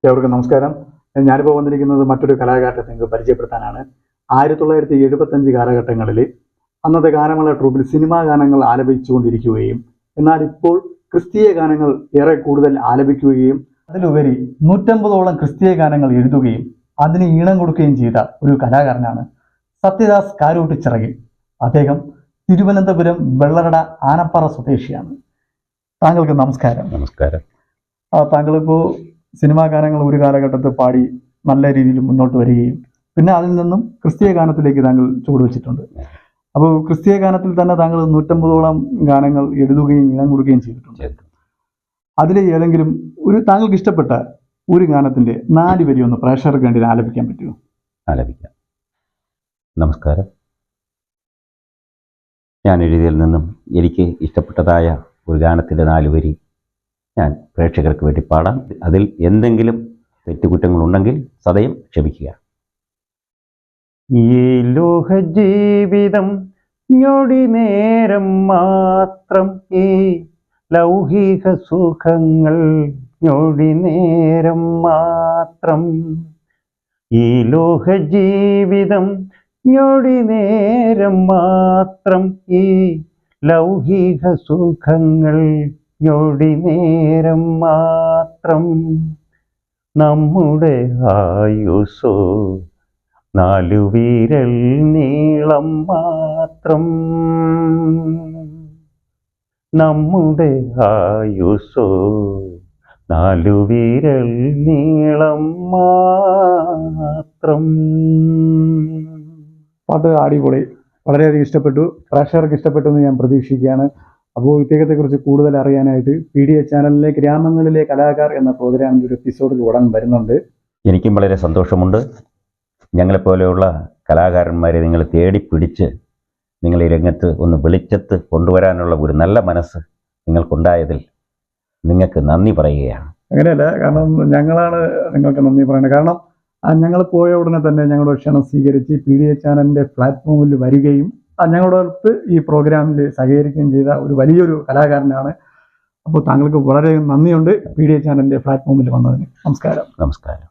ഏവർക്കും നമസ്കാരം. ഞാനിപ്പോൾ വന്നിരിക്കുന്നത് മറ്റൊരു കലാകാരത്തെ നിങ്ങൾക്ക് പരിചയപ്പെടുത്താനാണ്. 1975 കാലഘട്ടങ്ങളിൽ അന്നത്തെ ഗാനമേള ട്രൂപ്പിൽ സിനിമാ ഗാനങ്ങൾ ആലപിച്ചുകൊണ്ടിരിക്കുകയും എന്നാൽ ഇപ്പോൾ ക്രിസ്തീയ ഗാനങ്ങൾ ഏറെ കൂടുതൽ ആലപിക്കുകയും അതിലുപരി 150ഓളം ക്രിസ്തീയ ഗാനങ്ങൾ എഴുതുകയും അതിന് ഈണം കൊടുക്കുകയും ചെയ്ത ഒരു കലാകാരനാണ് സത്യദാസ് കാരൂട്ടിച്ചിറകിൽ. അദ്ദേഹം തിരുവനന്തപുരം വെള്ളറട ആനപ്പാറ സ്വദേശിയാണ്. താങ്കൾക്ക് നമസ്കാരം. നമസ്കാരം. താങ്കളിപ്പോൾ സിനിമാ ഗാനങ്ങൾ ഒരു കാലഘട്ടത്തിൽ പാടി നല്ല രീതിയിൽ മുന്നോട്ട് വരികയും പിന്നെ അതിൽ നിന്നും ക്രിസ്തീയ ഗാനത്തിലേക്ക് താങ്കൾ ചുവടുവെച്ചിട്ടുണ്ട്. അപ്പോൾ ക്രിസ്തീയ ഗാനത്തിൽ തന്നെ താങ്കൾ 150ഓളം ഗാനങ്ങൾ എഴുതുകയും ഇനം കൊടുക്കുകയും ചെയ്തിട്ടുണ്ട്. അതിൽ ഏതെങ്കിലും ഒരു താങ്കൾക്ക് ഇഷ്ടപ്പെട്ട ഒരു ഗാനത്തിന്റെ 4 വരി ഒന്ന് പ്രേക്ഷകർക്ക് വേണ്ടി ആലപിക്കാൻ പറ്റുമോ? ആലപിക്കാം. നമസ്കാരം. ഞാൻ എഴുതിയതിൽ നിന്നും എനിക്ക് ഇഷ്ടപ്പെട്ടതായ ഒരു ഗാനത്തിൻ്റെ 4 വരി ഞാൻ പ്രേക്ഷകർക്ക് വേണ്ടി പാടാം. അതിൽ എന്തെങ്കിലും തെറ്റുകുറ്റങ്ങളുണ്ടെങ്കിൽ സദയം ക്ഷമിക്കുക. ഈ ലോക ജീവിതം ഞൊടി നേരം മാത്രം, ഈ ലൗകിക സുഖങ്ങൾ ഞൊടി നേരം മാത്രം. ഈ ലോക ജീവിതം ഞൊടി നേരം മാത്രം, ഈ ലൗകിക സുഖങ്ങൾ ഞൊടി നേരം മാത്രം. നമ്മുടെ ആയുസ്സോ 4 വിരൽ നീളം മാത്രം. നമ്മുടെ ആയുസ്സോ 4 വിരൽ നീളം മാത്രം. പാട്ട് അടിപൊളി, വളരെയധികം ഇഷ്ടപ്പെട്ടു. പ്രേക്ഷകർക്ക് ഇഷ്ടപ്പെട്ടു എന്ന് ഞാൻ പ്രതീക്ഷിക്കുകയാണ്. അപ്പോൾ ഇദ്ദേഹത്തെക്കുറിച്ച് കൂടുതൽ അറിയാനായിട്ട് PDA ചാനലിലെ ഗ്രാമങ്ങളിലെ കലാകാർ എന്ന പ്രോഗ്രാമിൻ്റെ ഒരു എപ്പിസോഡിൽ ഉടൻ വരുന്നുണ്ട്. എനിക്കും വളരെ സന്തോഷമുണ്ട്. ഞങ്ങളെപ്പോലെയുള്ള കലാകാരന്മാരെ നിങ്ങൾ തേടിപ്പിടിച്ച് നിങ്ങൾ ഈ രംഗത്ത് ഒന്ന് വെളിച്ചത്ത് കൊണ്ടുവരാനുള്ള ഒരു നല്ല മനസ്സ് നിങ്ങൾക്കുണ്ടായതിൽ നിങ്ങൾക്ക് നന്ദി പറയുകയാണ്. അങ്ങനെയല്ല, കാരണം ഞങ്ങളാണ് നിങ്ങൾക്ക് നന്ദി പറയുന്നത്. കാരണം ഞങ്ങൾ പോയ ഉടനെ തന്നെ ഞങ്ങളുടെ ക്ഷണം സ്വീകരിച്ച് PDA ചാനലിൻ്റെ പ്ലാറ്റ്ഫോമിൽ വരികയും ഞങ്ങളോടൊത്ത് ഈ പ്രോഗ്രാമിൽ സഹകരിക്കുകയും ചെയ്ത ഒരു വലിയൊരു കലാകാരനാണ്. അപ്പോൾ താങ്കൾക്ക് വളരെ നന്ദിയുണ്ട് PDA ചാനലിൻ്റെ പ്ലാറ്റ്ഫോമിൽ വന്നതിന്. നമസ്കാരം. നമസ്കാരം.